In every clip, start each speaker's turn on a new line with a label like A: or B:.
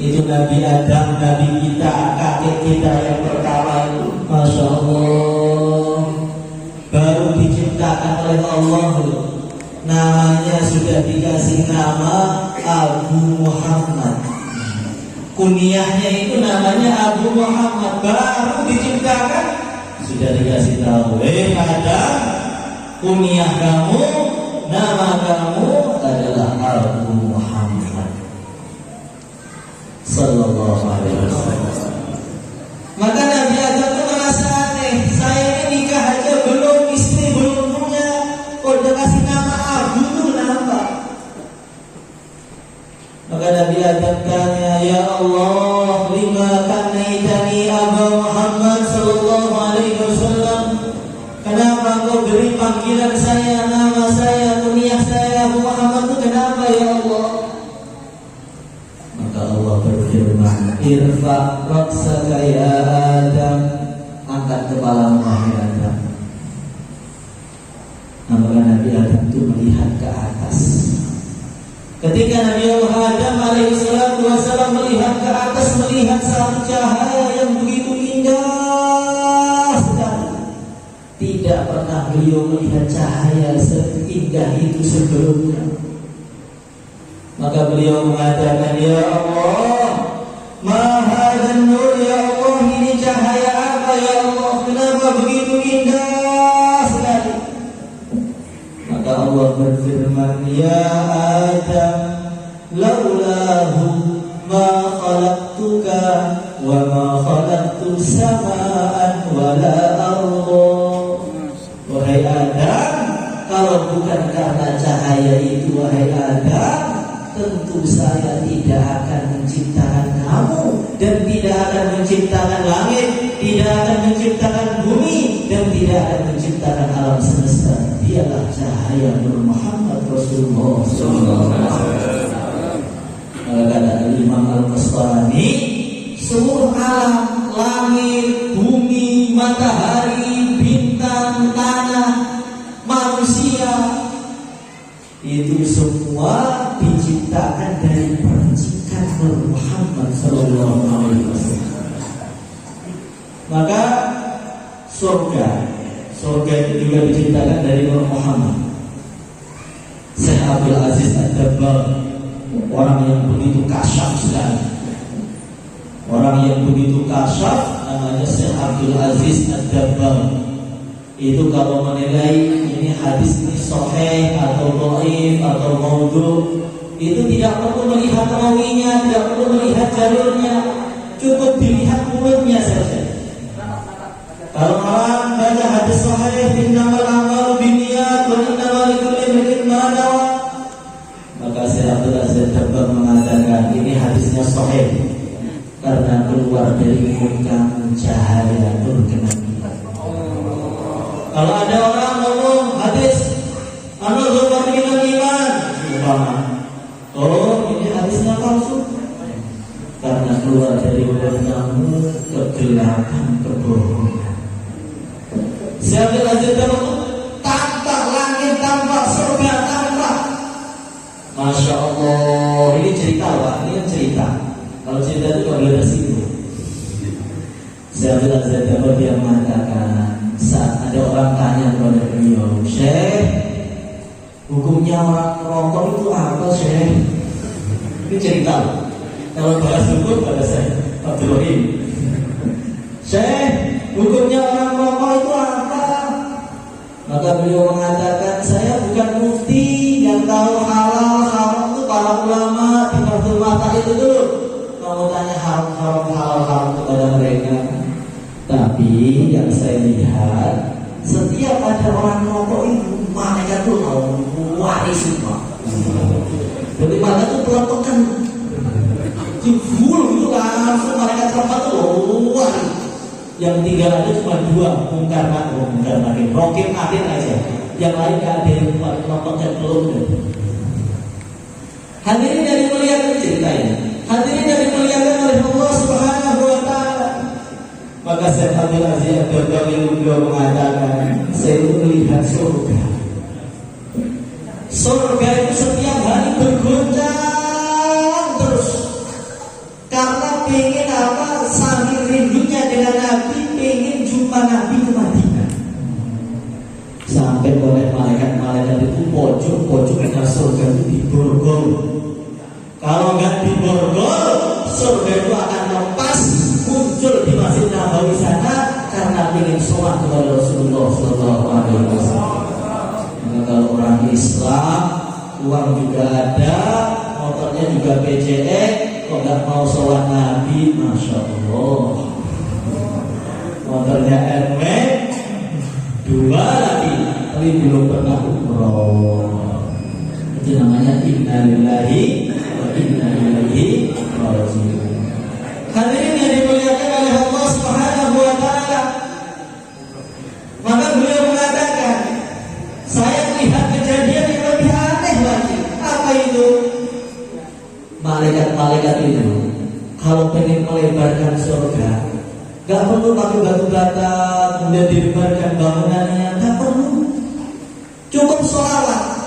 A: Itu Nabi Adam, Nabi kita, kakek kita yang pertama itu, Masya Allah, baru diciptakan oleh Allah. Namanya sudah dikasih nama Abu Muhammad. Kunyahnya itu namanya Abu Muhammad. Baru diciptakan sudah dikasih tahu, Adam, kunyah kamu, nama kamu adalah Abu Muhammad Sallallahu alaihi wasallam. Maka Nabi Adam itu merasa aneh, saya ini nikah aja belum, istri belum punya, kok udah kasih nama Abu itu kenapa? Maka Nabi Adam tanya, ya Allah, lima kanaitani Abu Muhammad Sallallahu alaihi wasallam, kenapa kau beri panggilan saya, nama saya, kunyah saya Abu Muhammad itu kenapa ya Allah? Maka Allah berfirman, irfa raksaka ya Adam, angkat kepalamu wahai Adam. Maka Nabi Adam itu melihat ke atas. Ketika Nabi Allah Adam alaihissalatu wassalam melihat ke atas, melihat satu cahaya yang begitu indah sekali. Tidak pernah beliau melihat cahaya seindah itu sebelumnya. Maka beliau mengatakan, ya Allah, mahadhan nur ya Allah, ini cahaya apa ya Allah, kenapa begitu indah sekali? Maka Allah berfirman, ya Adam, laulahu ma khalaqtuka wa ma khalaqtu sama'an wa la arda. Wahai Adam, kalau bukan karena cahaya itu wahai Adam, tentu saya tidak akan menciptakan kamu, dan tidak akan menciptakan langit, tidak akan menciptakan bumi, dan tidak akan menciptakan alam semesta. Dialah cahaya Nur Muhammad Rasulullah SAW. Kata Imam Al-Qastani, seluruh alam, langit, bumi, matahari, bintang, tanah, manusia, itu semua diciptakan dari percikan Nur Muhammad Sallallahu Alaihi Wasallam. Maka surga itu juga diciptakan dari Nur Muhammad. Syekh Abdul Aziz Ad-Dabbar, orang yang begitu kasyaf sekali, orang yang begitu kasyaf, namanya Syekh Abdul Aziz Ad-Dabbar. Itu kalau menilai ini hadis ini sahih atau dhaif atau maudhu, itu tidak perlu melihat rawinya, tidak perlu melihat jalurnya, cukup dilihat mulutnya saja. Kalau orang baca hadis sahih, innamal a'malu binniyat wa innamal likulli imrin ma nawa, maka Syekh Abdul Aziz Ad-Dabbar mengatakan ini hadisnya sahih karena keluar dari mulut kamu cahaya nur kenabian. Kalau ada orang ngomong hadis anul minal iman, oh ini hadisnya palsu, karena keluar dari mulut kamu kegelapan kebohongan. Siapa yang ada tanpa langit, tanpa surga, tanpa. Masya Allah, ini cerita Pak, ini cerita. Kalau cerita itu nggak boleh tersinggung. Siapa yang ada dia mengatakan, saat ada orang tanya kepada beliau, Syekh, hukumnya orang merokok itu apa Syekh? Ini cerita. Kalau bahas hukum pada saya Abdul Rahim, Syekh, hukumnya orang merokok itu apa? Maka beliau mengatakan, saya bukan mufti yang tahu halal haram itu para ulama di Fathul Mata itu dulu. Kamu tanya haram halal kepada mereka. Tapi yang saya lihat, setiap ada orang merokok itu mereka tuh mau waris semua. Jadi mereka tuh pelotokan full itu langsung mereka terima tuh waris. Yang tinggal ada cuma dua, mungkar nakir, rokib akhir aja. Yang lain gak ada yang buat pelotokan belum. Hadirin dari muliakan cerita ini. Hadirin dari muliakan oleh Allah Subhanahu wa Ta'ala. Maka Syekh Abdul Aziz Ad-Dabbar yang beliau mengatakan, saya melihat surga. Surga itu setiap hari bergoncang terus. pengen apa? Saking rindunya dengan Nabi, pengen jumpa Nabi ke Madinah. Sampai oleh malaikat-malaikat itu pojok-pojoknya surga itu diborgol. Kalau nggak diborgol, surga itu akan lepas muncul di Masjid Nabawi sana karena ingin sholat kepada Rasulullah SAW. Maka kalau orang Islam, uang juga ada, motornya juga PJX, kok nggak mau sholat Nabi, masya Allah. Motornya RW, 2 lagi, tapi belum pernah umroh. Itu namanya inna lillahi wa inna ilaihi raji'un. Hadirin yang dimuliakan oleh Allah Subhanahu wa taala. Maka beliau mengatakan, saya melihat kejadian yang lebih aneh lagi. Apa itu? Malaikat-malaikat itu kalau pengen melebarkan surga, gak perlu pakai batu bata, kemudian dilebarkan bangunannya, gak perlu. Cukup sholawat.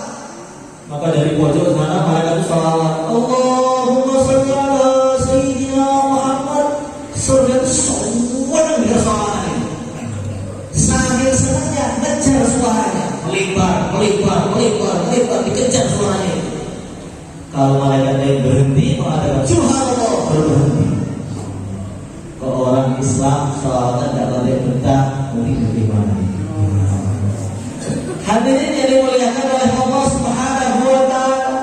A: Maka dari pojok sana malaikat itu sholawat, Allahumma sholli ala Sayyidina Muhammad. Surga itu semua yang bisa sholawat ini. Sambil senangnya ngejar suaranya, melebar, dikejar suaranya. Kalau malaikat yang berhenti mengatakan subhanallah, berhenti. Kalau orang Islam sholawatan tidak boleh betah, mungkin bagaimana? Hadirin yang dimuliakan oleh Allah Subhanahu wa taala.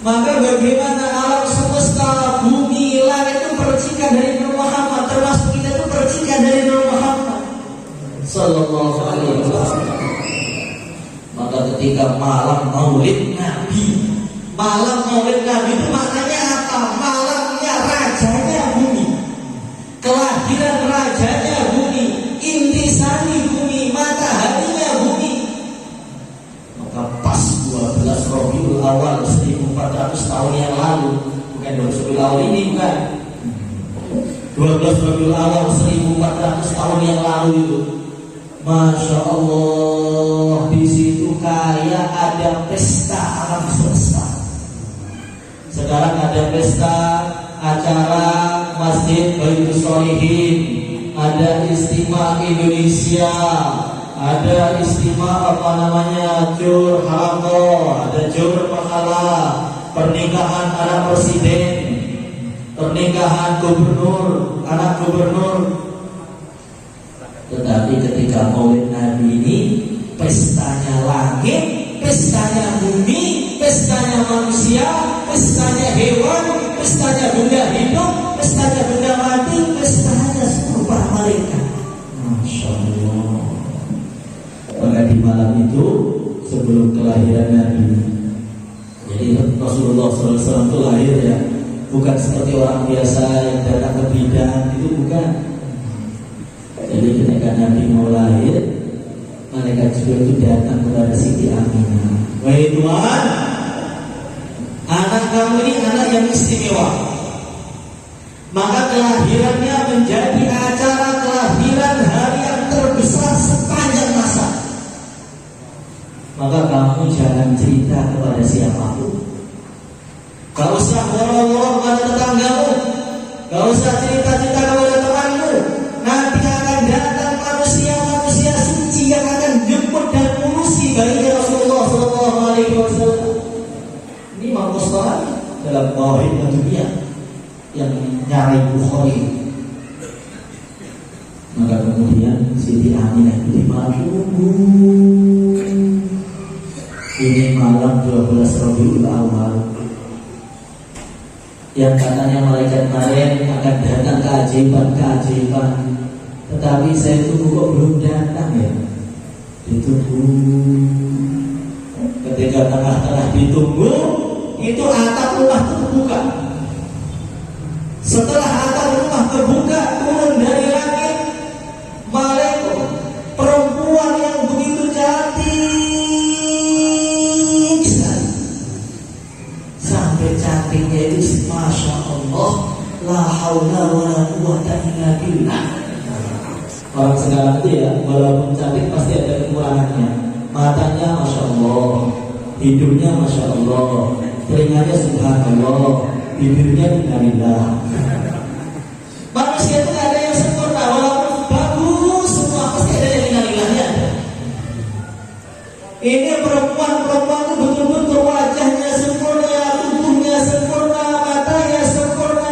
A: Maka bagaimana alam semesta, bumi, langit itu percikan dari Nabi Muhammad, termasuk kita itu percikan dari Nabi Muhammad sallallahu alaihi wasallam. Maka ketika malam Maulid Nabi itu maknanya apa? Malamnya rajanya bumi, kelahiran rajanya bumi, intisari bumi, mataharinya bumi. Maka pas 12 Rabiul Awal 1400 tahun yang lalu, bukan 12 Rabiul Awal ini, bukan 12 Rabiul Awal 1400 tahun yang lalu itu, masya Allah, di situ kayak ada pesta alam semesta. Sekarang ada pesta acara Masjid Baitul Sholihin, ada istimewa Indonesia, ada istimewa Jur Harako, ada Jur Pahala, pernikahan anak presiden, pernikahan gubernur, anak gubernur. Tetapi ketika Maulid Nabi ini, pestanya langit, pestanya bumi, pestanya manusia, pestanya hewan, pestanya benda hidup, pestanya benda mati, pestanya semua para malaikat. Masya Allah. Maka di malam itu sebelum kelahiran Nabi, jadi Rasulullah SAW itu lahir ya, bukan seperti orang biasa yang datang ke bidan, itu bukan. Jadi ketika Nabi mau lahir, malaikat Jibril itu datang kepada Siti Aminah. Wahai Tuhan, anak kamu ini anak yang istimewa. Maka kelahirannya menjadi acara kelahiran hari yang terbesar sepanjang masa. Maka kamu jangan cerita kepada siapapun. Gak usah ngomong-ngomong kepada tetanggamu, gak usah cerita-cerita kepada temanmu. Nanti akan datang manusia-manusia suci yang akan jemput dan mengurusi bayinya Rasulullah SAW. Ini Mustafa dalam Tauhid Dunia yang nyari Bukhari. Maka kemudian Siti Aminah itu dimaklumi. Ini malam 12 Rabiul Awal, yang katanya malaikat kemarin akan datang keajaiban, tetapi saya tunggu kok belum datang ya. Ditunggu. Ketika tengah-tengah ditunggu, itu atap rumah itu terbuka. Setelah atap rumah terbuka, turun dari langit malaikat perempuan yang begitu cantik sekali. Sampai cantiknya itu masya Allah, la haula wala quwwata illa billah. Orang sekarang itu ya, walaupun cantik pasti ada kekurangannya. Matanya masya Allah, hidungnya masya Allah, telinganya subhanallah, bibirnya innalillah. Manusia itu nggak ada yang sempurna, walaupun bagus semua pasti ada yang innalillahnya. Ini perempuan itu betul-betul wajahnya sempurna, tubuhnya sempurna, matanya sempurna.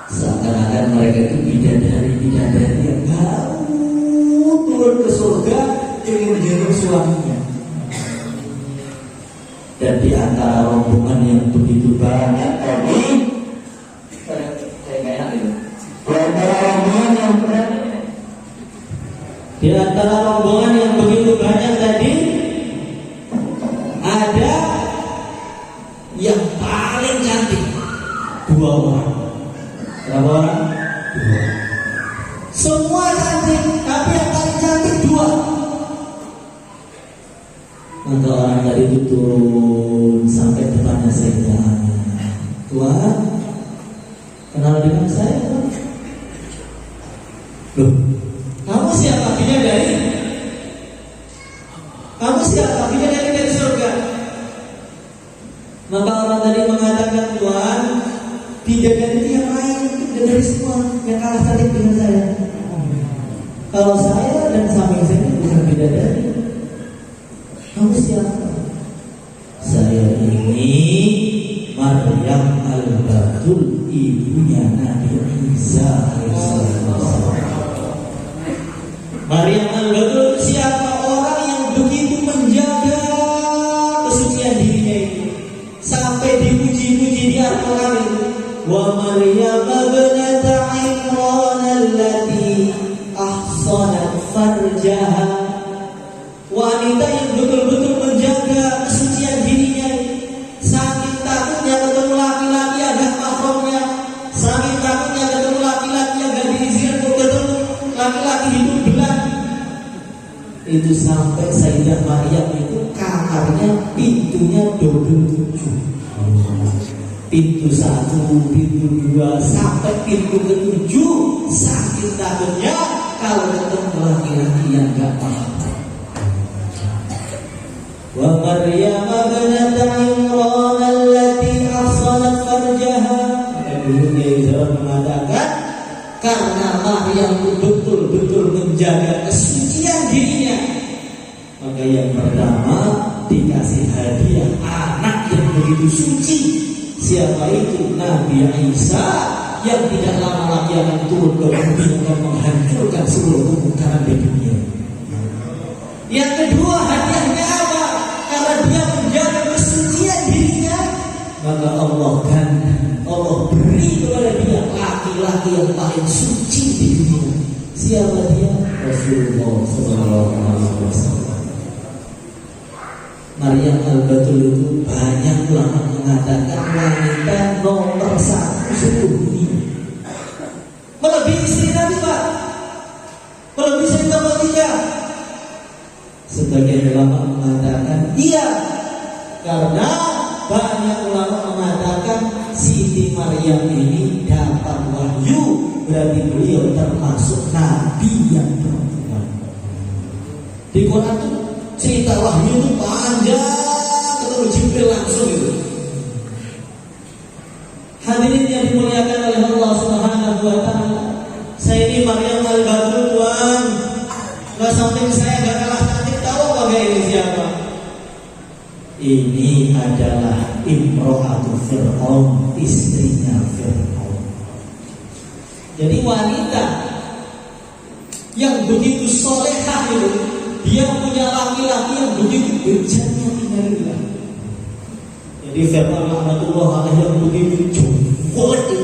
A: Seakan-akan mereka itu bidadari yang baru turun ke surga ingin menjadi suaminya. Dan di antara rombongan yang begitu banyak tadi, saya kayak itu. Di antara rombongan yang begitu banyak tadi, ada yang paling cantik, 2 orang. Berapa orang? 2. Semua cantik, tapi yang paling cantik 2. Maka orang tadi itu turun sampai depannya saya. Tuhan, kenal dengan saya? Loh, kamu siapa? Bidadari? Kamu siapa? Bidadari dari surga. Maka orang tadi mengatakan, Tuhan, bidadari itu yang lain, dari semua yang kalah cantik dengan saya. Kalau saya dan samping saya bukan bidadari. Kamu siapa? Saya ini Maryam Al-Batul, ibunya Nabi Isa alaihissalam. Maryam Al-Batul siapa? Orang yang begitu menjaga kesucian dirinya itu sampai dipuji-puji di Al-Quran. Wa Maryam ibnata Imran allati ahsanat farjaha. Wanita yang betul-betul menjaga kesucian dirinya, saking takutnya ketemu laki-laki agak mahramnya, saking takutnya ketemu laki-laki agak diizinkan untuk ketemu laki-laki hidup belah. Itu sampai Sayyidah Maryam itu kamarnya pintunya double 7. Pintu 1, pintu 2, sampai pintu ke-7. Saking takutnya kalau ketemu laki-laki yang gak paham. Wa Maryam ibnata Imran allati ahsanat farjaha. Dulu mengatakan karena Maryam betul-betul menjaga kesucian dirinya, maka yang pertama dikasih hadiah anak yang begitu suci. Siapa itu? Nabi Isa, yang tidak lama lagi akan turun ke bumi dan menghancurkan seluruh kemungkaran di dunia. Yang kedua, hadiahnya apa? Karena dia menjaga kesucian dirinya, maka Allah beri kepada dia laki-laki yang paling suci di dunia. Siapa dia? Rasulullah SAW. Maryam Al-Batul itu banyak ulama mengatakan wanita nomor 1 seluruh dunia. Melebihi istri Nabi, Pak. Melebihi Sayyidah Khadijah. Sebagian ulama mengatakan iya, karena banyak ulama mengatakan Siti Maryam ini dapat wahyu, berarti beliau termasuk nabi yang perempuan. Di Quran itu cerita wahyu itu panjang, ketemu Jibril langsung itu. Hadirin yang dimuliakan oleh Allah Subhanahu wa taala, saya ini Maryam Al-Batul, Tuhan. Nggak samping saya gak kalah cantik, tahu apa ini siapa? Ini adalah Imro'atu Fir'aun, istrinya Fir'aun. Jadi wanita yang begitu solehah itu, dia punya laki-laki yang begitu bejatnya tinggallah. Jadi Fir'aun rahmatullah alaihi yang begitu jongkok itu,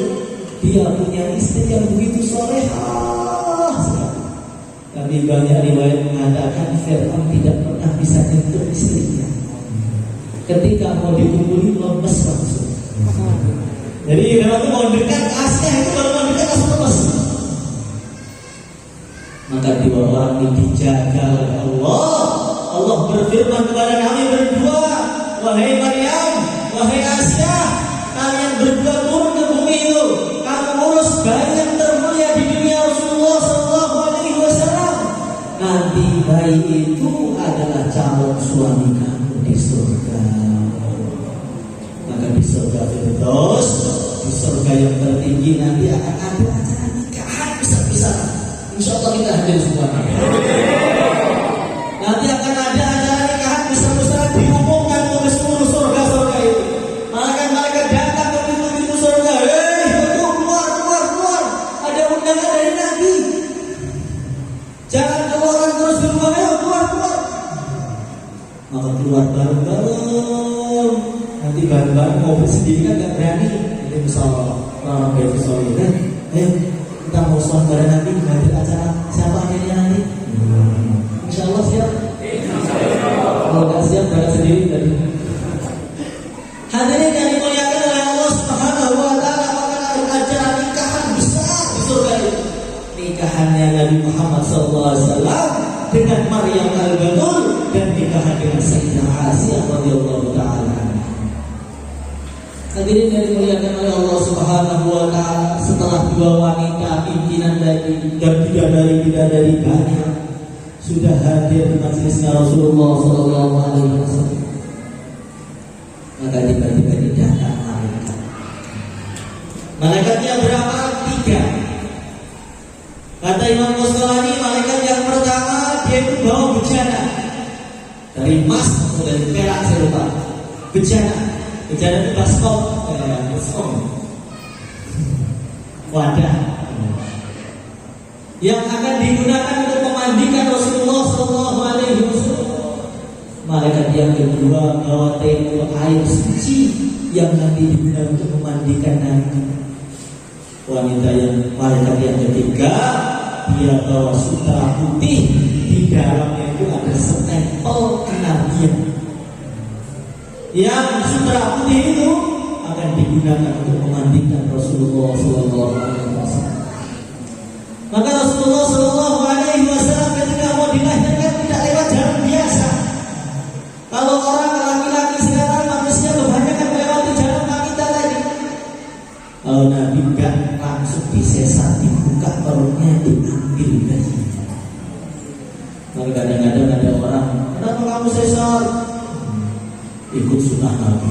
A: dia punya istri yang begitu solehah. Tapi banyak riwayat mengatakan Fir'aun tidak pernah bisa nyentuh istrinya. Ketika mau dikumpuli lemes langsung. Jadi Fir'aun mau dekat Asia itu baru mau dekat langsung lemes. Maka 2 orang ini dijaga oleh Allah. Allah berfirman kepada kami berdua, wahai Maryam, wahai Asia, kalian berdua turun ke bumi itu, kamu urus bayi yang termulia di dunia Rasulullah Sallallahu Alaihi Wasallam. Nanti bayi itu adalah calon suami kamu di surga. Maka di surga Firdaus di surga yang tertinggi nanti akan ada acara nikahan besar-besaran. Insya Allah kita hadir semua. Nanti akan ada acara nikahan besar-besaran diumumkan oleh seluruh surga-surga itu. Malaikat datang ke pintu-pintu surga. Keluar. Ada undangan dari Nabi. Jangan keluar terus di rumah, ayo keluar. Maka keluar bareng-bareng. Nanti bareng-bareng mobil sendiri kan gak berani. Jadi misal orang kayak Solina, ayo kita mau sholat bareng nanti hadir acara siapa akhirnya nanti? Insya Allah siap. Kalau gak siap bareng sendiri tadi. Hadirin yang dimuliakan oleh Allah Subhanahu wa taala, maka ada acara nikahan besar di surga itu. Nikahannya Nabi Muhammad SAW dengan Maryam al-Batul dan nikahan dengan Sayyidah Asiyah radhiyallahu taala. Hadirin yang dimuliakan oleh Allah Subhanahu wa taala, setelah dua wanita pimpinan dan bidadari banyak sudah hadir di majelisnya Rasulullah sallallahu alaihi wasallam, maka tiba-tiba datang malaikat. Malaikatnya berapa? 3. Kata Imam Ghazali, malaikat yang pertama dia itu bawa bejana dari emas atau dari perak, saya lupa. Bejana itu baskom, wadah yang akan digunakan untuk memandikan Rasulullah Sallallahu Alaihi Wasallam. Malaikat yang kedua bawa teko air suci yang nanti digunakan untuk memandikan Nabi. Malaikat yang ketiga dia bawa sutra putih, di dalamnya itu ada stempel kenabian. Yang sutra putih itu akan digunakan untuk memandikan Rasulullah Sallallahu Alaihi Wasallam. Maka Rasulullah Sallallahu Alaihi Wasallam ketika mau dilahirkan tidak lewat jalan biasa. Kalau orang laki-laki sekarang manusia kebanyakan melewati jalan wanita tadi. Kalau Nabi enggak, langsung disesat, dibuka perutnya, diambil bayinya. Maka kadang-kadang ada orang, kenapa kamu sesat? Ikut sunnah Nabi.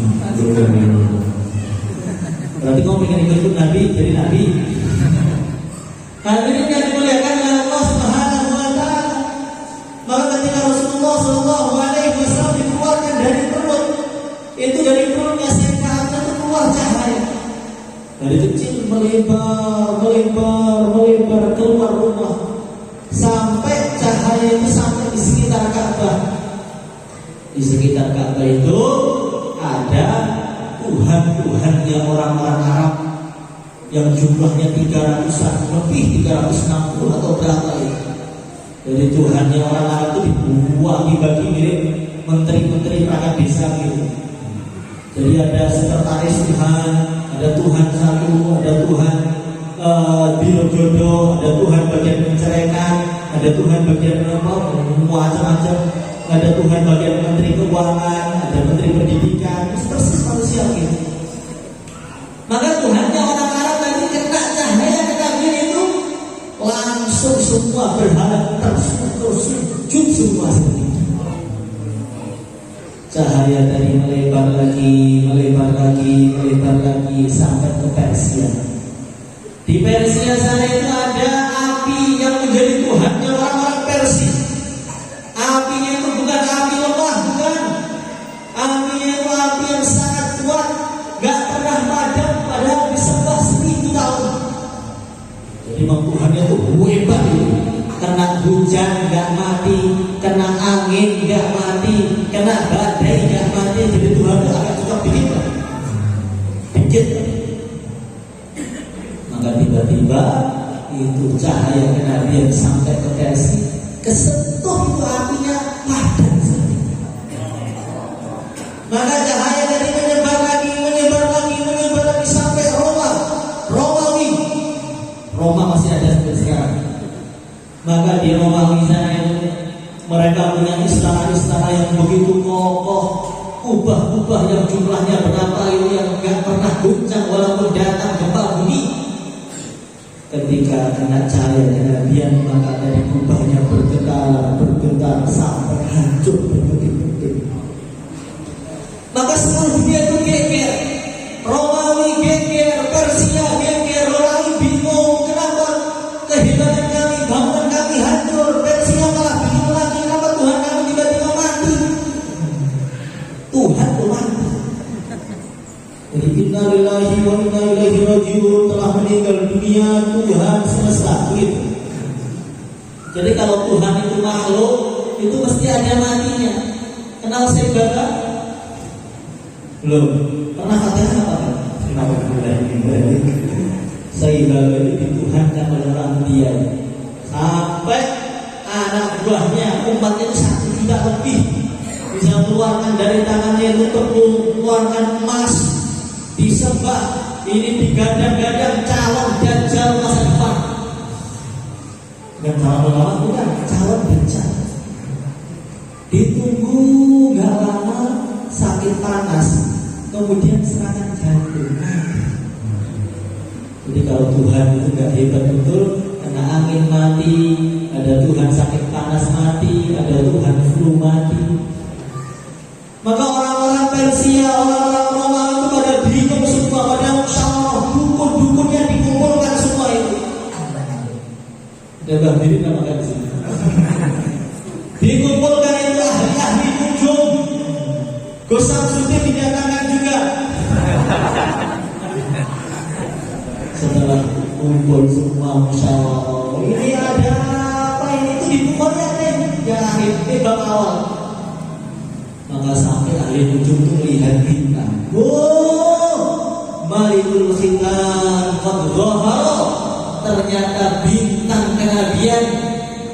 A: Berarti kamu pengen ikut Nabi, jadi Nabi. Hadirin yang dimuliakan oleh Allah Subhanahu wa taala, maka ketika Rasulullah Sallallahu Alaihi Wasallam dikeluarkan dari perut, itu dari perutnya Sayyidah itu keluar cahaya. Dari kecil melebar keluar rumah, sampai cahaya itu sampai di sekitar Ka'bah. Di sekitar Ka'bah itu ada tuhan-tuhannya orang-orang Arab yang jumlahnya 300-an, lebih 360 atau berapa itu. Jadi Tuhannya orang Arab itu dibuat dibagi mirip menteri-menteri perangkat desa gitu. Jadi ada sekretaris Tuhan, ada Tuhan satu, ada Tuhan Dilojodo, ada Tuhan bagian menceraikan, ada Tuhan bagian macam-macam, ada Tuhan bagian menteri keuangan, ada menteri pendidikan, persis manusia gitu. Maka Tuhannya orang Arab tadi kena cahaya kenabian itu langsung semua berhala tersujud semua seperti itu. Cahaya tadi melebar lagi sampai ke Persia. Di Persia sana itu ada api yang menjadi Tuhannya orang-orang Persia. Apinya itu bukan api lemah, bukan. Apinya itu api yang sangat kuat, gak pernah padam, padahal disembah 1000 tahun. Jadi Tuhannya itu hebat itu. Kena hujan gak mati, kena angin gak mati, kena badai gak mati. Jadi Tuhan itu agak suka dikit. Maka tiba-tiba itu cahaya kenabian sampai ke Persia, kesentuh itu apinya padam sekali. Maka cahaya dari menyebar lagi sampai Romawi. Roma masih ada sampai sekarang. Maka di Romawi sana itu mereka punya istana-istana yang begitu kokoh, kubah-kubah yang jumlahnya berapa itu yang gak pernah guncang walaupun datang gempa bumi. Ketika kena cahaya kenabian, maka dari kubahnya bergetar sampai hancur berdetik-detik. Maka seluruh dunia itu geger, Romawi geger, wa inna ilaihi raji'un, telah meninggal dunia Tuhan semesta gitu. Jadi kalau Tuhan itu makhluk, itu mesti ada matinya. Kenal saya Bapak? Belum. Pernah katakan apa kan? Saya Bapak itu dituhankan oleh orang dia. Sampai anak buahnya umatnya itu 1 juta lebih, bisa mengeluarkan dari tangannya itu tepung, mengeluarkan emas, disembah. Ini digadang-gadang calon dajjal masa depan. Dan calon ulama bukan, calon dajjal. Ditunggu gak lama sakit panas, kemudian serangan jantung. Jadi kalau Tuhan itu gak hebat betul, kena angin mati, ada Tuhan sakit panas mati, ada Tuhan flu mati. Maka orang-orang Persia, orang-orang Romawi itu pada bingung semua, pada musyawarah, dukun-dukunnya dikumpulkan semua itu. Ada berdiri nama kan di sini. Dikumpulkan itu ahli-ahli nujum. Gus Samsudin didatangkan juga. Setelah kumpul semua musyawarah, ini ada apa ini? Itu dikumpulnya nih, yang akhir bab awal. Maka sampai ahli nujum itu melihat bintang. Malikul khitan qad dhahara. Ternyata bintang kenabian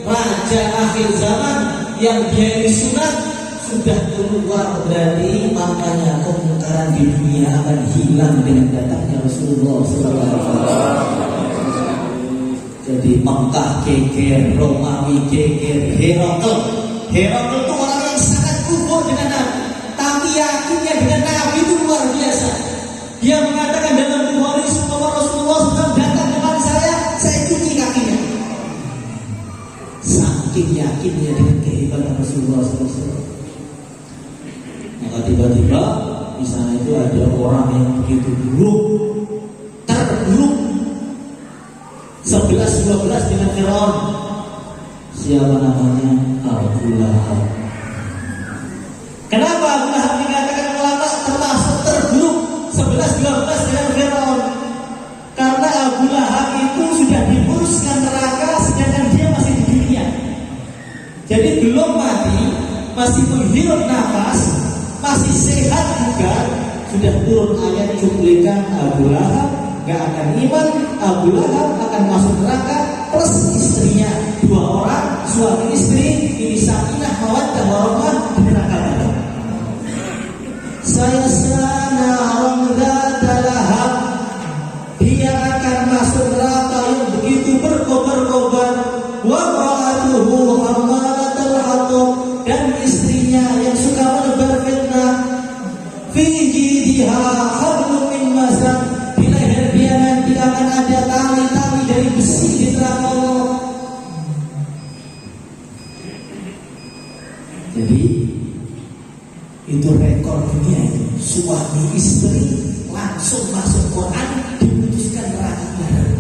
A: raja akhir zaman yang dia disunat sudah keluar, berarti makanya kemungkaran di dunia akan hilang dengan datangnya Rasulullah SAW. Jadi Mekah geger, Romawi geger, Herakles itu orang yang sangat kufur dengan Nabi, tapi yakinnya dengan Nabi itu luar biasa. Dia mengatakan dalam Bukhari, Rasulullah SAW datang depan saya cuci kakinya. Saking yakinnya dengan kehebatan Rasulullah SAW. Maka tiba-tiba di sana itu ada orang yang begitu buruk, terburuk, 11-12 dengan Firaun. Siapa namanya? Abu Lahab. Kenapa Abu Lahab dikatakan ulama termasuk terburuk 11-12 dengan Firaun? Karena Abu Lahab itu sudah dipuruskan neraka sedangkan dia masih di dunia. Jadi belum mati, masih menghirup nafas, masih sehat juga, sudah turun ayat cuplikan Abu Lahab gak akan iman, Abu Lahab akan masuk neraka plus istrinya, 2 orang, suami istri, ini sakinah mawaddah warahmah di neraka. Saya sana orang Lahab, dia akan masuk neraka yang begitu berkobar-kobar. Wa ra'atuhu hammalatal hatab, dan istrinya yang suka menebar fitnah. Fi jidha hablum min masad, di leher dia nanti akan ada tali-tali dari besi di neraka Allah. Jadi itu rekor dunia itu, suami istri langsung masuk Quran, diputuskan neraka bareng.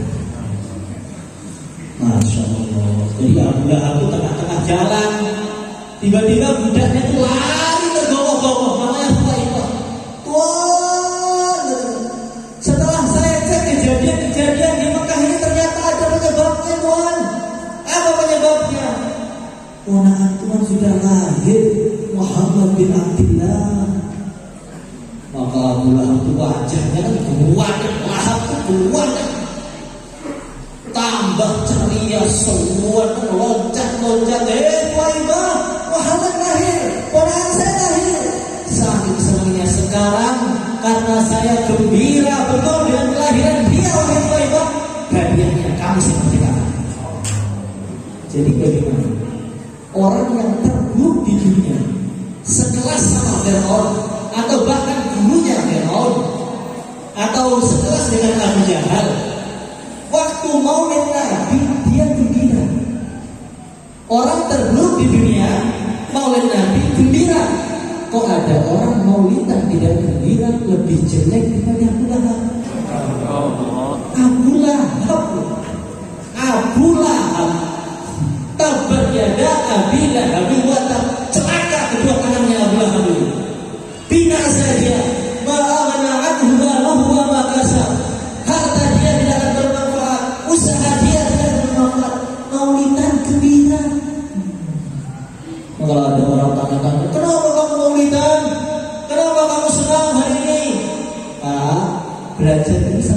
A: Masya Allah. Jadi Abu Lahab itu tengah-tengah jalan, tiba-tiba budaknya itu lari tergowoh-gowoh, namanya Thaifah. Tuan, setelah saya cek kejadian di Mekah ini ternyata ada penyebabnya, Tuan. Apa penyebabnya? Ponakan Tuhan sudah lahir, Muhammad bin Abdullah. Maka Abu Lahab itu wajahnya kan keruangan, Lahab itu keruangan, tambah ceria, semua loncat-loncat. Thaifah, Muhammad lahir, ponakan saya lahir. Saking senangnya sekarang, karena saya gembira betul dengan kelahiran dia, wahai Thaifah, hadiahnya kami seperti kamu. Jadi bagaimana? Orang yang terburuk di dunia, sekelas sama Firaun, atau bahkan gurunya Firaun, atau sekelas dengan Abu Jahal, waktu maulid Nabi dia gembira. Orang terburuk di dunia maulid Nabi gembira. Kok ada orang maulidan tidak gembira, lebih jelek daripada Abu Lahab. Abu Lahab, Abu Lahab, tabat yada Abi Lahab wa tab, celaka kedua tangannya Abu Lahab itu. Bina saja, ma'aghna anhu maluhu wa ma kasab.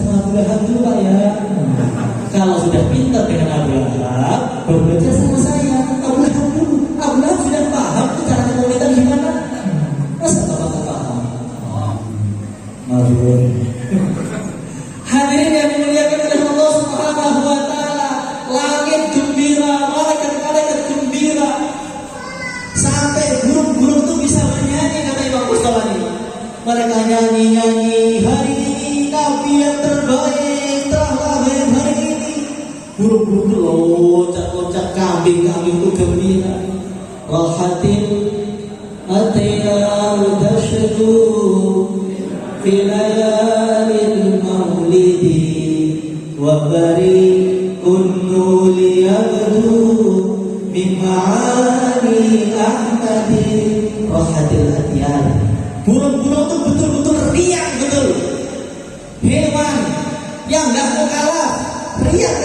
A: sama Abu Lahab dulu Pak ya. Kalau sudah pintar dengan Abu Lahab, baru baca sama saya. Abu Lahab dulu. Abu Lahab sudah paham tuh cara maulidan gimana? Masa Bapak tak paham? Malu. Hadirin yang dimuliakan oleh Allah Subhanahu wa taala, langit gembira, malaikat-malaikat gembira. Sampai burung-burung itu bisa bernyanyi, kata Imam Bustami. Mereka nyanyi-nyanyi, hari ini Nabi yang terbaik telah lahir hari ini. Burung-burung itu loncat-loncat, kambing-kambing itu gembira. Rahatil atiyar tashku filayalil maulidi wa bari'un liyabdu min ma'ani ahmadi. Rahatil atiyar, burung-burung itu betul-betul riang, betul. Hewan yang nggak mau kalah, riang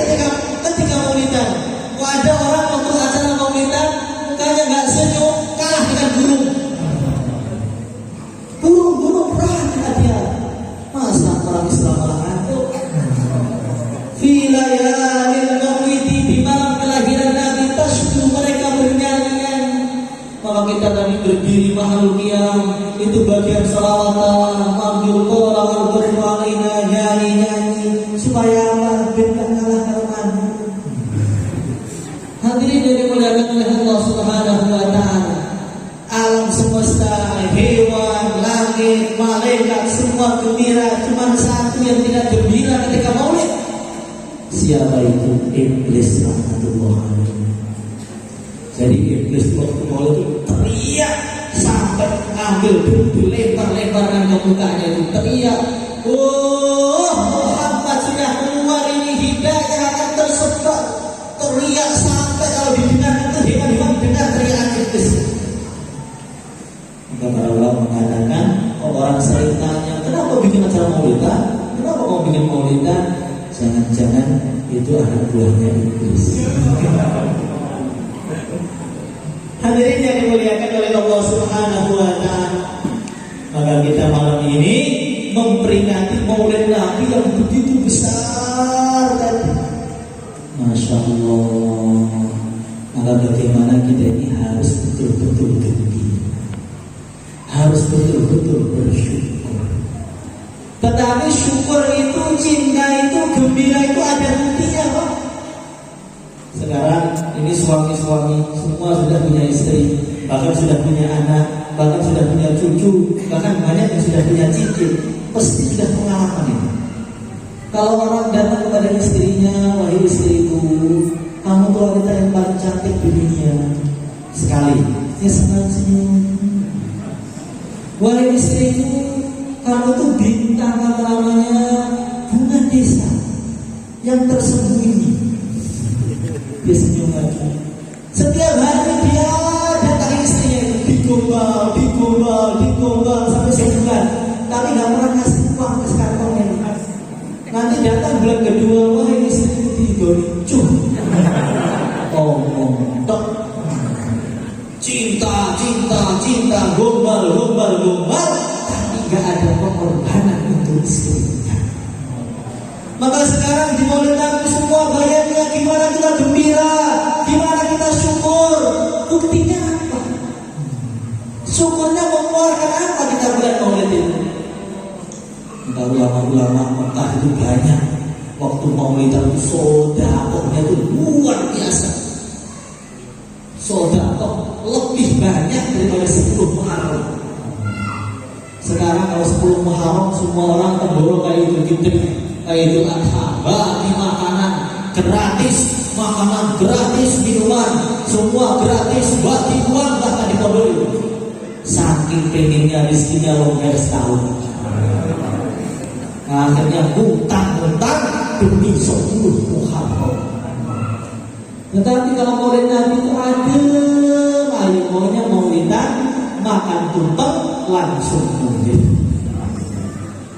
A: ketika maulidan. Ada orang waktu acara maulidan mukanya nggak senyum, kalah dengan burung. Burung-burung perhatian dia. Masa orang Islam malah ngantuk? Filayalil maulidi, di malam kelahiran Nabi tashku, mereka bernyanyi. Maka kita tadi berdiri mahal qiyam, itu bagian salawatan, manggil qala al-qur'ana, nyanyi-nyanyi supaya Allah bentang kalah karuan. Hadirin yang dimuliakan oleh Allah Subhanahu wa taala, alam semesta, hewan, langit, malaikat semua gembira, cuma satu yang tidak gembira ketika maulid. Siapa itu? Iblis rahmatullah alaihi. Jadi iblis waktu maulid itu teriak sampai ambil batu lebar-lebaran ke mukanya itu teriak, oh Muhammad sudah keluar ini, hidayah akan tersebar. Teriak sampai kalau didengar itu hewan-hewan dengar teriakan iblis. Maka para ulama mengatakan, orang sering tanya, kenapa bikin acara maulidan? Kenapa mau bikin maulidan? Jangan-jangan itu anak buahnya iblis. Hadirin yang dimuliakan oleh Allah Subhanahu wa taala, maka kita malam ini memperingati Maulid Nabi yang begitu besar tadi. Masya Allah. Maka bagaimana kita ini harus betul-betul gembira, harus betul-betul bersyukur. Tetapi syukur itu, cinta itu, gembira itu ada hentinya, Pak. Sekarang ini suami-suami semua sudah punya istri, bahkan sudah punya anak, bahkan sudah punya cucu, bahkan banyak yang sudah punya cicit. Pasti sudah pengalaman ini. Kalau orang datang kepada istrinya, wahai istriku, kamu tuh wanita yang paling cantik di dunia. Sekali, dia senang senyum. Wahai istriku, kamu tuh bintang apa namanya, bunga desa yang tersembunyi. Dia senyum lagi. Setiap hari dia datang istrinya itu digombal sampai sebulan, tapi nggak pernah kasih uang ke kantongnya. Nanti datang bulan kedua, wah ini istriku digonicuh. Tok. Cinta, gombal, tapi nggak ada pengorbanan untuk istrinya. Maka sekarang di Maulid Nabi semua bayarnya gimana kita gembira, gimana kita syukur. Buktinya apa? Syukurnya mengeluarkan apa kita bulan Maulid ini? Maka ulama-ulama Mekah itu banyak. Waktu Maulid itu sedekahnya itu luar biasa. Sedekah lebih banyak daripada 10 Muharram. Sekarang kalau 10 Muharram semua orang temboro kayak Idul Fitri, kayak Idul Adha, bagi makanan gratis, minuman, semua gratis, bagi uang bahkan ditodoi. Saking pengennya rezekinya longgar setahun. Akhirnya hutang-hutang demi 10 Muharram. Tetapi kalau Maulid Nabi itu adem, ayo maunya maulidan, makan tumpeng langsung maulid.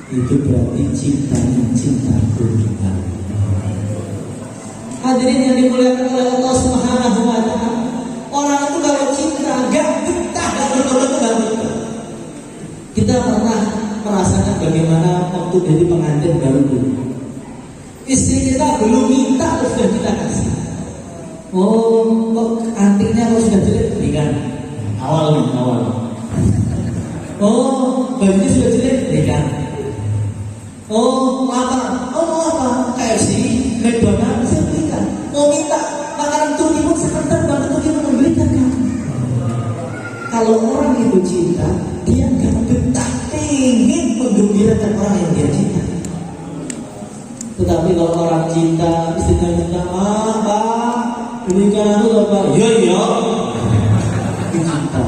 A: Itu berarti cintanya cinta Tuhan. Hadirin yang dimuliakan oleh Allah Subhanahu wa taala, orang itu kalau cinta gak betah, gak betah. Kita pernah merasakan bagaimana waktu jadi pengantin baru dulu. Istri kita belum minta sudah kita kasih. Oh, kok antiknya kok sudah jelek berikan. Awal. Oh, bajunya sudah jelek berikan. Oh, apa? KFC, McDonald's saya berikan. Mau minta makanan Turki pun saya terbang untuk dia memberikan kamu. Kalau orang itu cinta, dia gak betah ingin menggembirakan orang yang dia cinta. Tetapi kalau orang cinta, istrinya minta, Pak, berikan aku loh Pak. Iya. Cinta.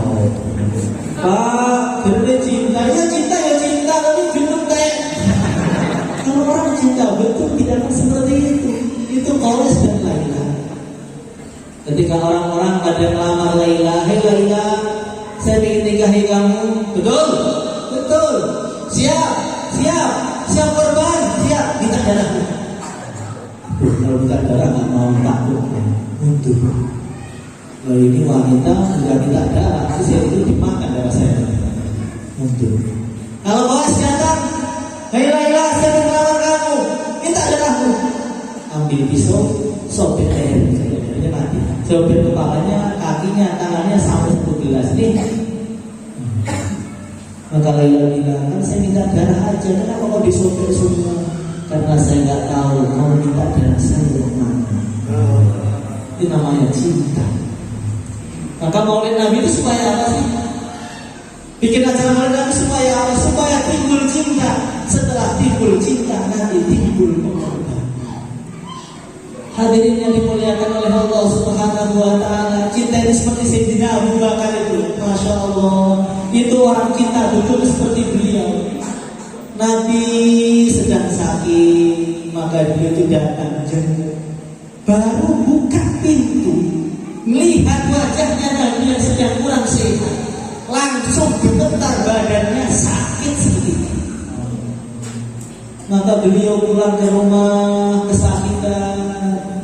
A: Pak, bener cinta. Ya cinta, tapi belum kayak. Kalau orang cinta betul tidak akan seperti itu. Itu Qaus dan Laila. Ketika orang-orang pada melamar Laila, hei Laila, saya ingin nikahi kamu. Betul. Siap korban, siap. Minta darahmu. Kalau minta darah nggak mau takut, untuk. Kalau ini wanita sudah minta darah, saya itu dimakan darah saya. Untuk. Kalau Qaus datang, hei Laila, saya ingin melamar kamu. Minta darahmu. Ambil pisau, sobek air, dia mati. Sobek kepalanya, kakinya, tangannya sampai 1 gelas nih. Maka Laila bilang, kan saya minta darah aja, kenapa kau disobek semua? Karena saya nggak tahu kamu minta darah saya yang mana. Itu namanya cinta. Maka Maulid Nabi itu supaya apa sih? Bikin acara Maulid Nabi supaya apa? Supaya timbul cinta. Setelah timbul cinta, nanti timbul pengorbanan. Hadirin yang dimuliakan oleh Allah Subhanahu wa Ta'ala, cinta itu seperti Sayyidina Abu Bakar itu, Masya Allah, itu orang cinta betul seperti beliau. Nabi sedang sakit, maka beliau itu datang jenguk. Baru buka pintu, melihat wajahnya Nabi yang sedang kurang sehat, langsung gemetar badannya, sakit sedikit. Maka beliau pulang ke rumah kesakitan,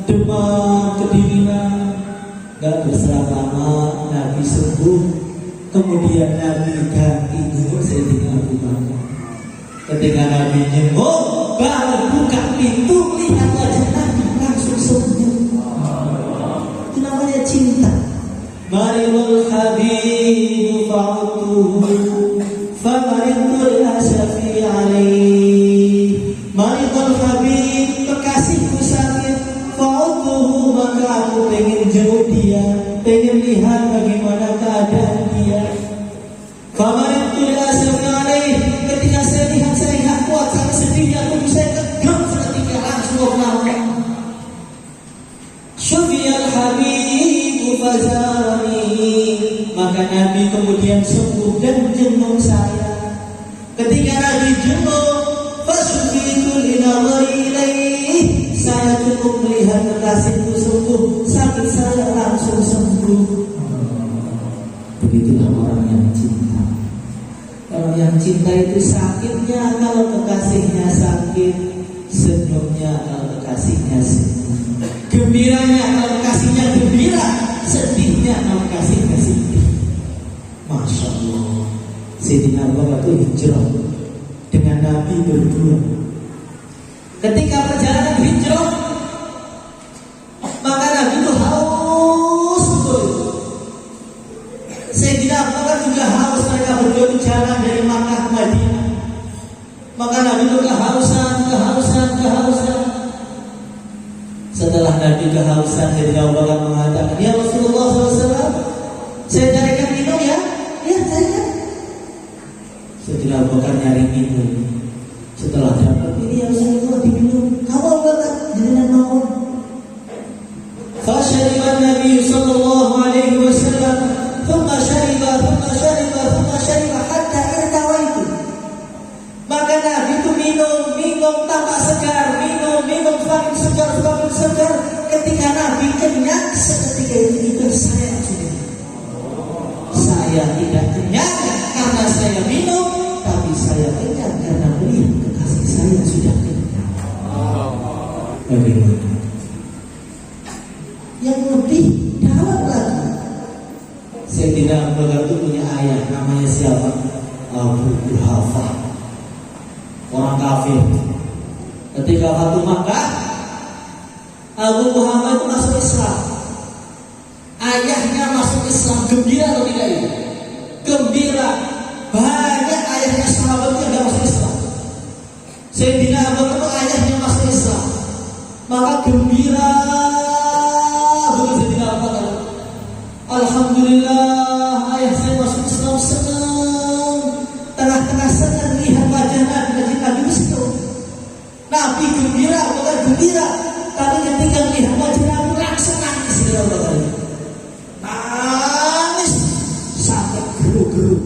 A: demam, kedinginan. Gak berselang lama Nabi sembuh. Kemudian Nabi ganti jenguk Sayyidina Abu Bakar. Ketika Nabi jenguk, baru buka pintu, lihat wajah Nabi langsung sembuh. Itu namanya cinta. Maridul Habib fa'utuhu famaridul asyafi alaih. Maridul Habib, kekasihku sakit, fa'utuhu, maka aku pengen jenguk dia, pengen lihat bagaimana keadaan dia. Famaridul asyafi alaih, ketika saya lihat saya nggak kuat, saya sedihnya tubuh saya tegak seketika, langsung melapor. Syufiyal Habib fazarani, maka Nabi kemudian sembuh dan jenguk saya. Ketika Nabi jenguk, fasyufitul inawailaih, saya cukup melihat kekasihku sembuh, sakit saya langsung sembuh. Begitulah orang yang cinta. Orang yang cinta itu sakitnya kalau kekasihnya sakit, senyumnya kalau kekasihnya senyum, gembiranya kalau kekasihnya gembira, sedihnya kalau kekasihnya sedih. Masya Allah. Sayyidina Abu Bakar itu hijrah dengan Nabi berdua. Ketika perjalanan hijrah, maka Nabi itu haus betul. Sayyidina Abu Bakar juga haus, mereka berdua itu jalan dari Makkah ke Madinah. Maka Nabi itu kehausan. Setelah Nabi kehausan, Sayyidina Abu Bakar mengatakan, ya Rasulullah SAW, saya carikan minum ya? Ya, carikan. Sayyidina Abu Bakar nyari minum. Setelah dapat ini ya Rasulullah diminum, kamu Abu Bakar jangan mau. Fasyariban Nabi sallallahu alaihi wasallam, thumma syariba hatta irtawaitu. Maka Nabi itu minum tampak segar, minum semakin segar. Ketika Nabi kenyang, seketika itu saya sudah. Saya tidak kenyang karena saya minum, tapi saya kenyang karena melihat kekasih saya sudah kenyang. Bagaimana? Yang lebih dalam lagi, Sayyidina Abu Bakar itu punya ayah, namanya siapa? Abu Quhafah, orang kafir. Ketika Fatu Makkah, Abu Muhammad itu masuk Islam. Ayahnya masuk Islam, gembira atau tidak itu? Gembira. Banyak ayahnya sahabat yang tidak masuk Islam. Sayyidina Abu Bakar itu ayahnya masuk Islam, maka gembira betul Sayyidina Abu Bakar. Alhamdulillah ayah saya masuk Islam, senang. Tengah-tengah senang lihat wajah Nabi itu. Nabi gembira, Abu Bakar gembira. Tapi ketika melihat wajah Nabi langsung nangis Sayyidina Abu Bakar. Nangis sampai geru-geru,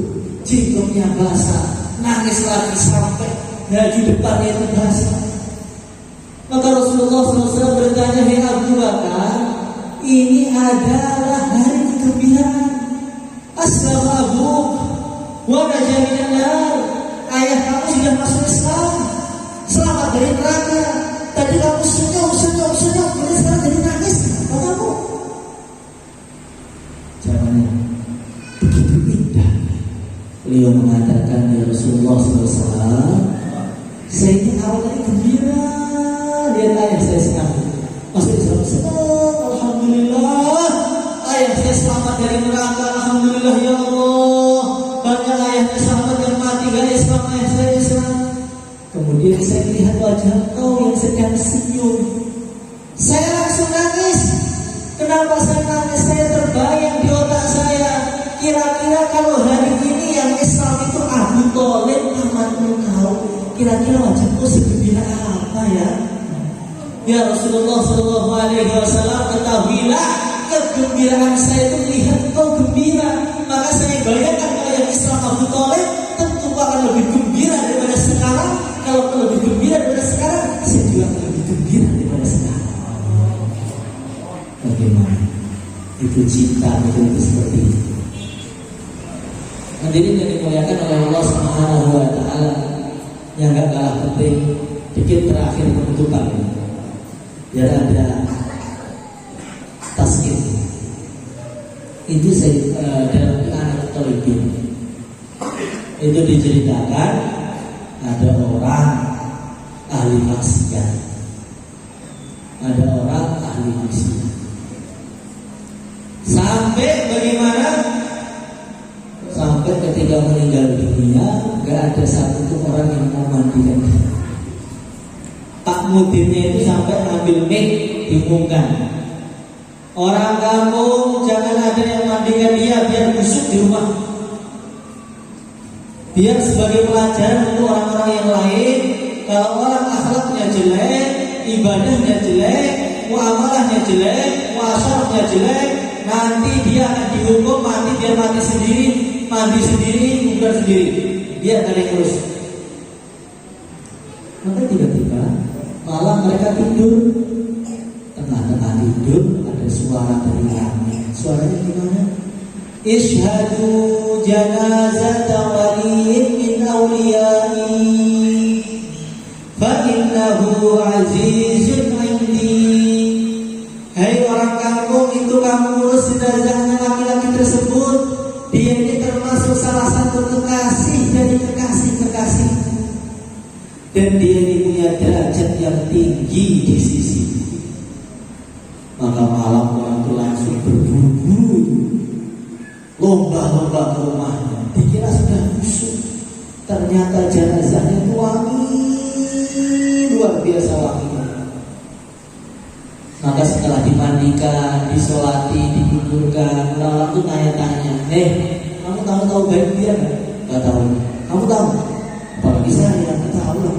A: jenggotnya basah, nangis lagi sampai baju depannya itu basah. Maka Rasulullah SAW bertanya, "Hei Abu Bakar, ini adalah hari kegembiraan. Aslama abuk wa naja minan nar. Ayah kamu sudah masuk Islam, selamat dari neraka. Tadi kamu senyum, kemudian sekarang jadi nangis. Apa kamu?" Jawabannya begitu indah. Beliau mengatakan, "Ya Rasulullah SAW, saya ini awal tadi gembira lihat ayah saya senang masuk Islam, senang. Alhamdulillah ayah saya selamat dari neraka. Alhamdulillah ya Allah. Banyak ayahnya sahabat yang mati gak Islam, ayah saya Islam. Kemudian saya lihat wajah kau yang sedang senyum, saya langsung nangis. Kenapa saya nangis? Saya terbayang di otak saya, kira-kira kalau hari ini yang Islam itu Abu Thalib pamanmu kau, kira-kira wajahku segembira apa ya?" Ya Rasulullah SAW, ketahuilah kegembiraan saya itu melihat kau gembira. Maka saya bayangkan kalau yang Islam Abu Thalib tentu akan lebih gembira daripada sekarang. Kalau lebih gembira daripada sekarang, saya juga akan lebih gembira daripada sekarang. Bagaimana? Itu cinta, itu seperti itu. Hadirin yang dimuliakan oleh Allah Subhanahu wa Ta'ala, yang gak kalah penting, dikit terakhir penutupan ini. Biar ada taskin. Itu saya dalam anak Tolibin itu diceritakan ada orang ahli maksiat, ada orang ahli maksiat. Sampai bagaimana? Sampai ketika meninggal dunia, gak ada satu orang yang mau mandikan dia. Pak mudirnya itu sampai ambil mic diumumkan, orang kampung jangan ada yang mandikan dia, biar busuk di rumah. Biar sebagai pelajaran untuk orang-orang yang lain, kalau orang akhlaknya jelek, ibadahnya jelek, muamalahnya jelek, muasyarahnya jelek, nanti dia akan dihukum mati, biar mati sendiri, mandi sendiri, bukan sendiri, biar ada yang urus. Maka tiba-tiba malam mereka tidur, tengah-tengah tidur ada suara dari langit. Suaranya gimana? Ishhadu janazata waliyin min awliyai fa innahu azizun indi. Hai orang kampung, itu kamu urus jenazahnya laki-laki tersebut. Dia ini termasuk salah satu kekasih dari kekasih-kekasih, dan dia ini punya derajat yang tinggi di sisi. Maka malam orang itu langsung berburu-buru, lomba-lomba ke rumahnya. Dikira sudah busuk, ternyata jenazahnya itu wangi, luar biasa wanginya. Maka setelah dimandikan, disolati, dikuburkan, orang itu tanya-tanya, kamu tahu baik dia nggak? Nggak tahu. Kamu tahu? Apalagi saya yang tahu lah.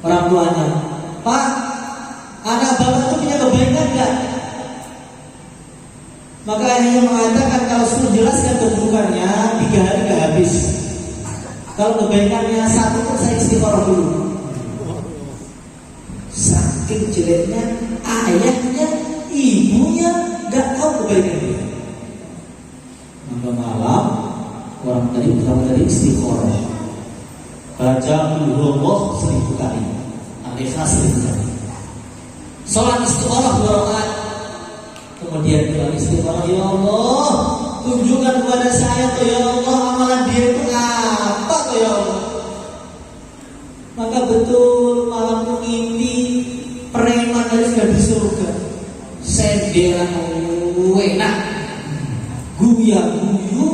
A: Orang tuanya, Pak, anak bapak itu punya kebaikan nggak? Maka ayahnya mengatakan, kalau suruh jelaskan keburukannya 3 hari nggak habis. Kalau kebaikannya 1 pun saya istighfar dulu. Saking jeleknya ayahnya, ibunya nggak tahu kebaikan dia. Maka malam orang tadi istighfar, baca Allah 1000 kali, Al-Ikhlas 1000 kali, sholat istiqoroh 2 rakaat. Kemudian bilang istiqoroh, ya Allah, tunjukkan kepada saya tuh ya Allah, amalan dia itu apa tuh ya Allah. Maka betul malam itu mimpi preman dari sudah di surga. senderan enak, guya-guyu,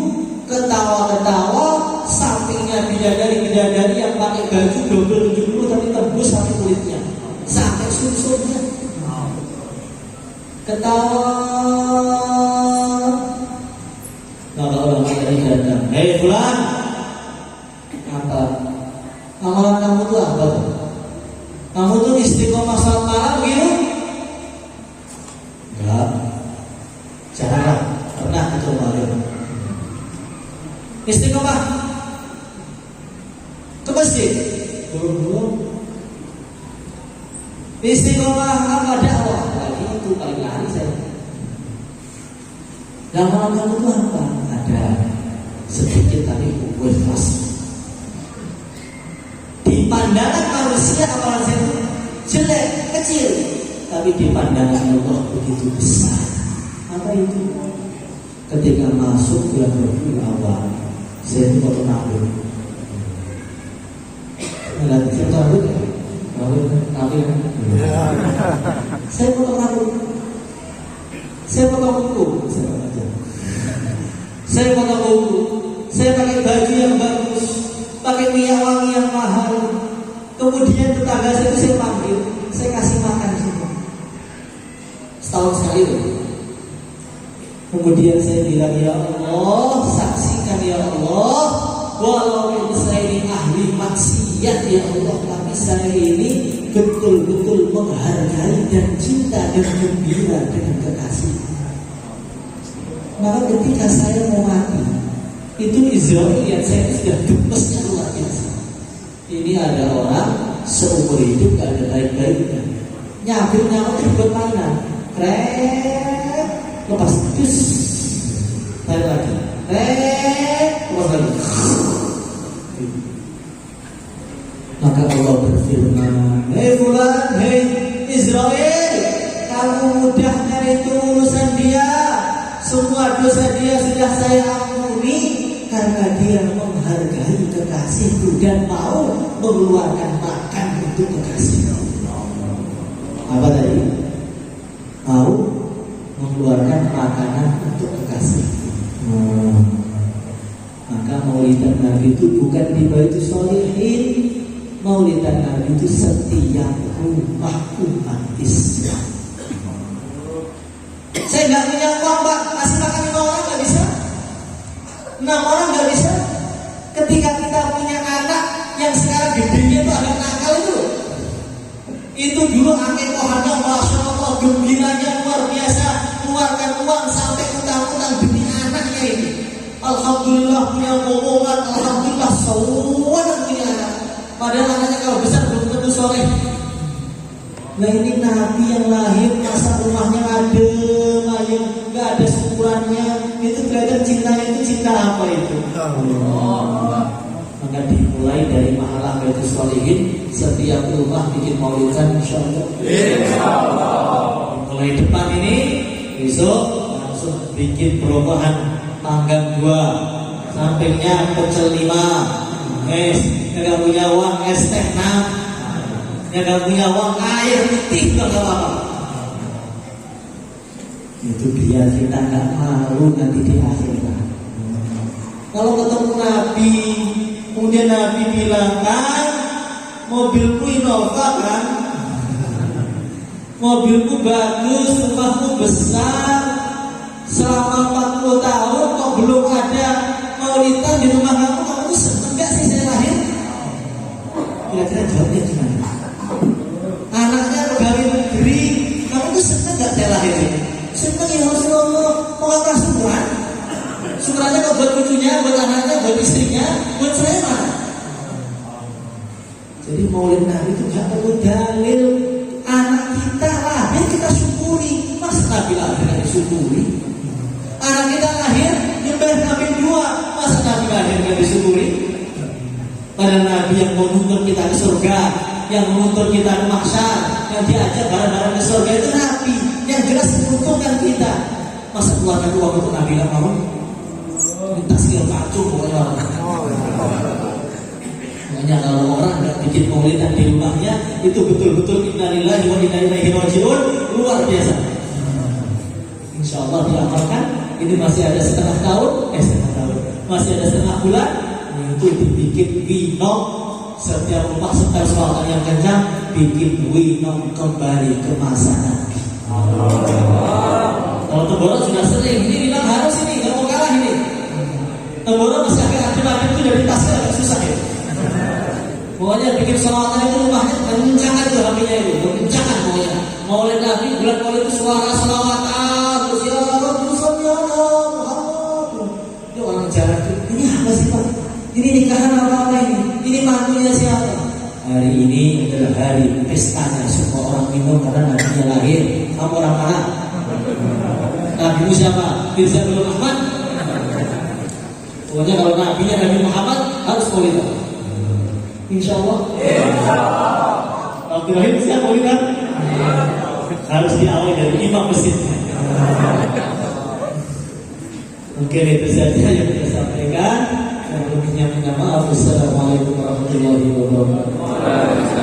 A: ketawa-ketawa, sampingnya bidadari-bidadari yang pakai baju double 70 tapi tembus sampai kulitnya, sampai sumsumnya. Ketawa. Maka orang tadi datang, hei fulan, apa? Amalan kamu tuh apa tuh? Kamu tuh istiqomah salat malam gitu? Enggak. Jarang, pernah coba gitu. Istiqomah ke masjid belum. Istiqomah apa dakwah lagi itu paling lari saya. Amalan kamu tuh apa? Ada sedikit tapi ikhlas. Di pandangan manusia amalan saya itu jelek, kecil, tapi di pandangan Allah begitu besar. Apa itu? Ketika masuk bulan Rabiul Awal, saya itu baru nabung. Saya nabung ya? Nabung. Saya potong nabung. Saya potong buku. Saya potong buku. Saya pakai baju yang bagus, pakai minyak wangi yang mahal. Kemudian tetangga saya itu saya panggil, saya kasih makan semua. Setahun sekali loh. Kemudian saya bilang, ya Allah, saksikan ya Allah, walaupun saya ini ahli maksiat ya Allah, tapi saya ini betul-betul menghargai dan cinta dan gembira dengan kekasih. Maka ketika saya mau mati, itu Israel lihat saya sudah gemesnya luar biasa. Ini ada orang seumur hidup gak ada baik-baiknya, nyabir-nyabir dibuat mainan, keren, lepas dus, tarik lagi, lepas lagi. Maka Allah berfirman, hei fulan, hei Israel, kamu mudahnya itu urusan dia. Semua dosa dia sudah saya ampuni karena dia menghargai kekasihku dan mau mengeluarkan makan untuk kekasih. Apa tadi? Mau mengeluarkan makanan untuk kekasih. Maka maulidan Nabi itu bukan di Baitus Sholihin. Maulidan Nabi itu setiap rumah umat Islam. Saya nggak punya uang Pak, kasih makan 5 orang nggak bisa, 6 orang nggak bisa. Ketika kita punya anak yang sekarang gedenya itu agak nakal itu dulu akikohannya masya Allah gembiranya luar biasa, keluarkan uang sampai utang-utang demi anaknya ini. Alhamdulillah punya momongan, alhamdulillah semua punya anak. Padahal anaknya kalau besar belum tentu soleh. Nah ini Nabi yang lahir masa rumahnya adem, ayem, nggak ada syukurannya. Itu kelihatan cintanya itu cinta apa itu? Allah. Maka dimulai dari mahalah Baitus Sholihin, setiap rumah bikin maulidan insya Allah. Mulai depan ini, besok langsung bikin perubahan panggang 2, sampingnya pecel 5, nggak punya uang es teh 6. Yang gak punya uang air putih gak apa-apa. Itu biar kita gak malu nanti di akhirat. Kalau ketemu Nabi, kemudian Nabi bilang kan, mobilku Innova kan, mobilku bagus, rumahku besar, selama 40 tahun kok belum ada maulidan di rumah kamu, kamu seneng gak sih saya lahir? Kira-kira jawabnya gimana? Anaknya pegawai negeri, kamu tuh seneng gak saya lahir? Seneng ya Rasulullah. Mau apa syukuran? Syukurannya kok buat cucunya, buat anaknya, buat istrinya, buat saya mana? Jadi maulid Nabi itu gak perlu dalil. Anak kita lahir kita syukuri. Masa Nabi lahir gak disyukuri? Anak kita lahir nyembah Nabi 2. Masa Nabi lahir gak disyukuri? Pada Nabi yang menuntun kita ke surga, yang menuntun kita ke mahsyar, yang diajak bareng-bareng ke surga itu Nabi, yang jelas menguntungkan kita. Masa keluarga uang untuk Nabi lah mau? Minta skill kacung pokoknya orang. Makanya kalau orang nggak bikin maulidan di rumahnya, itu betul-betul innalillahi wa inna ilaihi raji'un, luar biasa. Insya Allah diamalkan. Ini masih ada setengah tahun, masih ada setengah bulan. Itu dibikin winong. Setiap rumah setel suara yang kencang, bikin winong kembali ke masa Nabi. Kalau Temboro sudah sering, ini bilang harus ini, nggak mau kalah ini. Temboro masih akhir-akhir itu dari tasnya agak susah ya. Pokoknya bikin salawatan itu rumahnya kencangkan itu HP-nya itu, kencangkan pokoknya. Maulid Nabi, bulan Maulid itu suara salawatan, terus ya Rabbi salli ala Muhammad. Itu orang jalan itu, ini apa sih Pak? Ini nikahan apa ini? Ini mantunya siapa? Hari ini adalah hari pestanya semua orang minum karena nabinya lahir. Kamu orang mana? Nabimu siapa? Mirza bin Muhammad. Pokoknya kalau nabinya Nabi Muhammad harus Maulid. Insya Allah. Abdurrahim siap Maulid? Harus diawali dari imam masjid. Mungkin itu saja yang kita sampaikan. Yang lebihnya minta maaf. Wassalamualaikum warahmatullahi wabarakatuh.